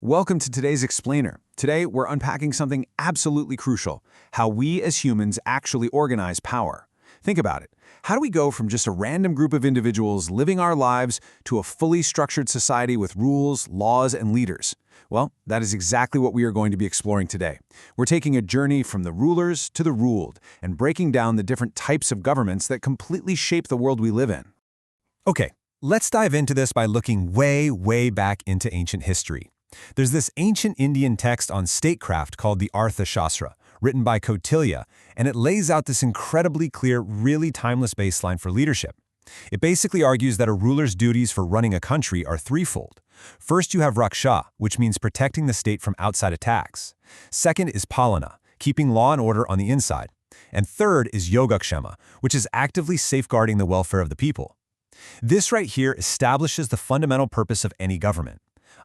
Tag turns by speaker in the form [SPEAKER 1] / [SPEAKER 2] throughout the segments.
[SPEAKER 1] Welcome to today's Explainer. Today, we're unpacking something absolutely crucial: how we as humans actually organize power. Think about it. How do we go from just a random group of individuals living our lives to a fully structured society with rules, laws, and leaders? Well, that is exactly what we are going to be exploring today. We're taking a journey from the rulers to the ruled and breaking down the different types of governments that completely shape the world we live in.
[SPEAKER 2] Okay, let's dive into this by looking way back into ancient history. There's this ancient Indian text on statecraft called the Arthashastra, written by Kautilya, and it lays out this incredibly clear, really timeless baseline for leadership. It basically argues that a ruler's duties for running a country are threefold. First, you have Raksha, which means protecting the state from outside attacks. Second is Palana, keeping law and order on the inside. And third is Yogakshema, which is actively safeguarding the welfare of the people. This right here establishes the fundamental purpose of any government.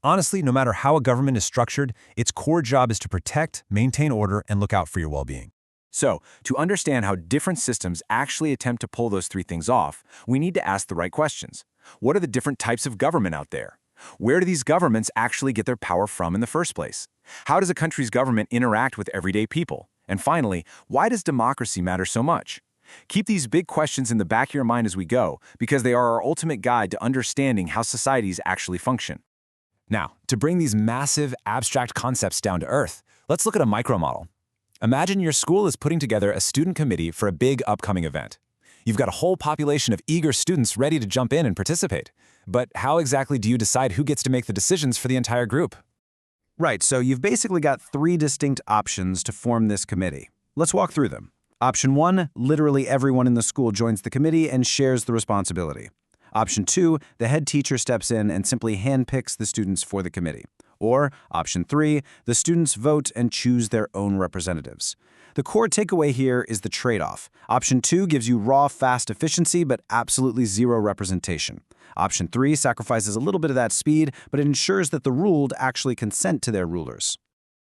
[SPEAKER 2] Honestly, no matter how a government is structured, its core job is to protect, maintain order, and look out for your well-being.
[SPEAKER 1] So, to understand how different systems actually attempt to pull those three things off, we need to ask the right questions. What are the different types of government out there? Where do these governments actually get their power from in the first place? How does a country's government interact with everyday people? And finally, why does democracy matter so much? Keep these big questions in the back of your mind as we go, because they are our ultimate guide to understanding how societies actually function.
[SPEAKER 2] Now, to bring these massive, abstract concepts down to earth, let's look at a micromodel. Imagine your school is putting together a student committee for a big upcoming event. You've got a whole population of eager students ready to jump in and participate. But how exactly do you decide who gets to make the decisions for the entire group?
[SPEAKER 1] Right, so you've basically got three distinct options to form this committee. Let's walk through them. Option 1, literally everyone in the school joins the committee and shares the responsibility. Option 2, the head teacher steps in and simply handpicks the students for the committee. Or Option 3, the students vote and choose their own representatives. The core takeaway here is the trade-off. Option 2 gives you raw, fast efficiency, but absolutely zero representation. Option 3 sacrifices a little bit of that speed, but it ensures that the ruled actually consent to their rulers.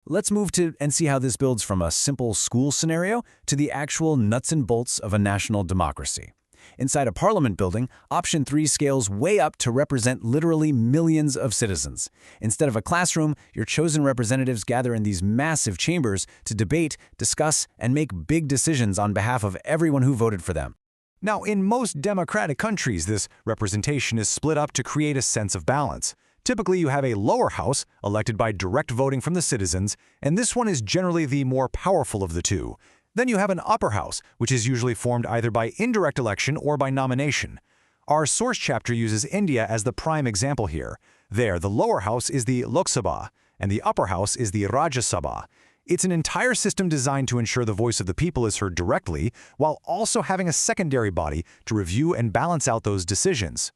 [SPEAKER 2] Let's move to and see how this builds from a simple school scenario to the actual nuts and bolts of a national democracy. Inside a parliament building, Option 3 scales way up to represent literally millions of citizens. Instead of a classroom, your chosen representatives gather in these massive chambers to debate, discuss, and make big decisions on behalf of everyone who voted for them. Now, in most democratic countries, this representation is split up to create a sense of balance. Typically, you have a lower house, elected by direct voting from the citizens, and this one is generally the more powerful of the two. Then you have an upper house, which is usually formed either by indirect election or by nomination. Our source chapter uses India as the prime example here. There, the lower house is the Lok Sabha, and the upper house is the Rajya Sabha. It's an entire system designed to ensure the voice of the people is heard directly, while also having a secondary body to review and balance out those decisions.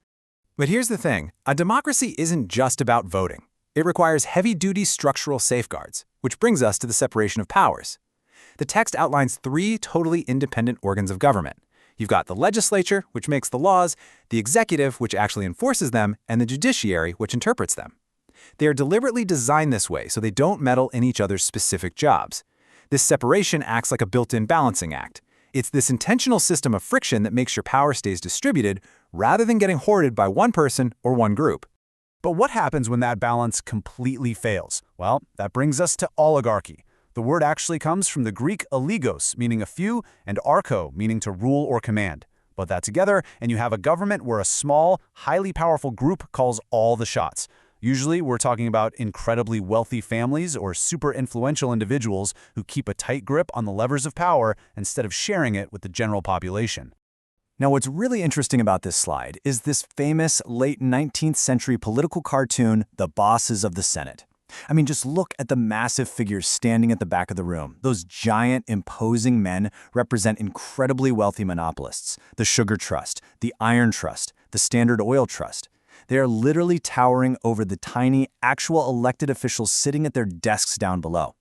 [SPEAKER 3] But here's the thing, a democracy isn't just about voting. It requires heavy-duty structural safeguards, which brings us to the separation of powers. The text outlines three totally independent organs of government. You've got the legislature, which makes the laws, the executive, which actually enforces them, and the judiciary, which interprets them. They are deliberately designed this way so they don't meddle in each other's specific jobs. This separation acts like a built-in balancing act. It's this intentional system of friction that makes your power stays distributed rather than getting hoarded by one person or one group.
[SPEAKER 2] But what happens when that balance completely fails? Well, that brings us to oligarchy. The word actually comes from the Greek oligos, meaning a few, and archo, meaning to rule or command. Put that together, and you have a government where a small, highly powerful group calls all the shots. Usually, we're talking about incredibly wealthy families or super influential individuals who keep a tight grip on the levers of power instead of sharing it with the general population.
[SPEAKER 3] Now, what's really interesting about this slide is this famous late 19th century political cartoon, The Bosses of the Senate. I mean, just look at the massive figures standing at the back of the room. Those giant, imposing men represent incredibly wealthy monopolists. The Sugar Trust, the Iron Trust, the Standard Oil Trust. They are literally towering over the tiny, actual elected officials sitting at their desks down below.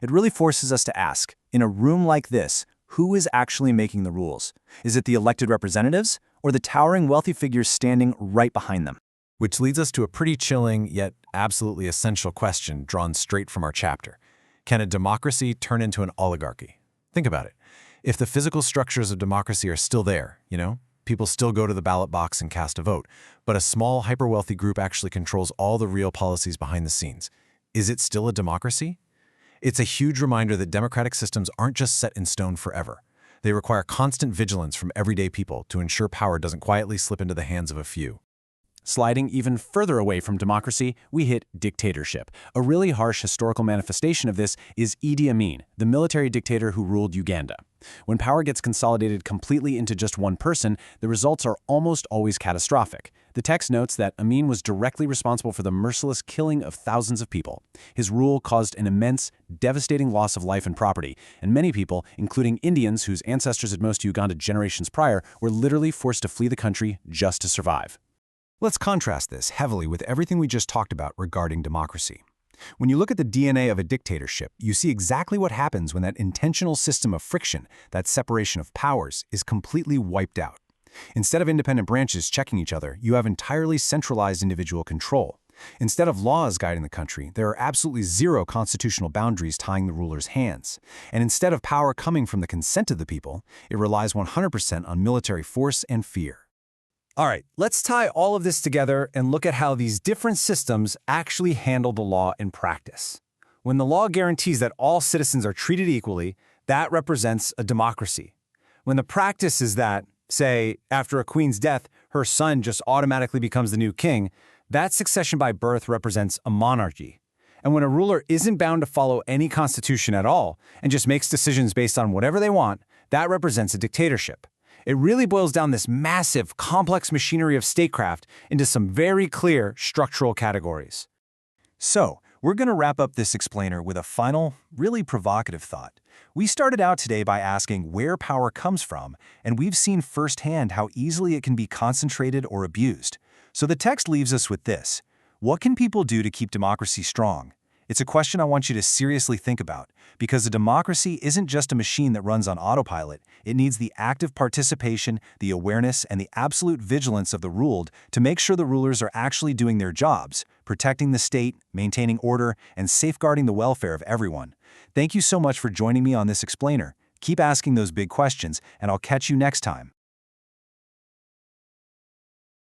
[SPEAKER 3] It really forces us to ask, in a room like this, who is actually making the rules? Is it the elected representatives or the towering wealthy figures standing right behind them?
[SPEAKER 2] Which leads us to a pretty chilling, yet absolutely essential question drawn straight from our chapter. Can a democracy turn into an oligarchy? Think about it. If the physical structures of democracy are still there, people still go to the ballot box and cast a vote, but a small, hyper-wealthy group actually controls all the real policies behind the scenes. Is it still a democracy? It's a huge reminder that democratic systems aren't just set in stone forever. They require constant vigilance from everyday people to ensure power doesn't quietly slip into the hands of a few.
[SPEAKER 1] Sliding even further away from democracy, we hit dictatorship. A really harsh historical manifestation of this is Idi Amin, the military dictator who ruled Uganda. When power gets consolidated completely into just one person, the results are almost always catastrophic. The text notes that Amin was directly responsible for the merciless killing of thousands of people. His rule caused an immense, devastating loss of life and property, and many people, including Indians whose ancestors had moved to Uganda generations prior, were literally forced to flee the country just to survive.
[SPEAKER 2] Let's contrast this heavily with everything we just talked about regarding democracy. When you look at the DNA of a dictatorship, you see exactly what happens when that intentional system of friction, that separation of powers, is completely wiped out. Instead of independent branches checking each other, you have entirely centralized individual control. Instead of laws guiding the country, there are absolutely zero constitutional boundaries tying the ruler's hands. And instead of power coming from the consent of the people, it relies 100% on military force and fear.
[SPEAKER 3] All right, let's tie all of this together and look at how these different systems actually handle the law in practice. When the law guarantees that all citizens are treated equally, that represents a democracy. When the practice is that, say, after a queen's death, her son just automatically becomes the new king, that succession by birth represents a monarchy. And when a ruler isn't bound to follow any constitution at all and just makes decisions based on whatever they want, that represents a dictatorship. It really boils down this massive, complex machinery of statecraft into some very clear structural categories. So, we're going to wrap up this explainer with a final, really provocative thought. We started out today by asking where power comes from, and we've seen firsthand how easily it can be concentrated or abused. So the text leaves us with this: what can people do to keep democracy strong? It's a question I want you to seriously think about, because a democracy isn't just a machine that runs on autopilot. It needs the active participation, the awareness, and the absolute vigilance of the ruled to make sure the rulers are actually doing their jobs, protecting the state, maintaining order, and safeguarding the welfare of everyone. Thank you so much for joining me on this explainer. Keep asking those big questions, and I'll catch you next time.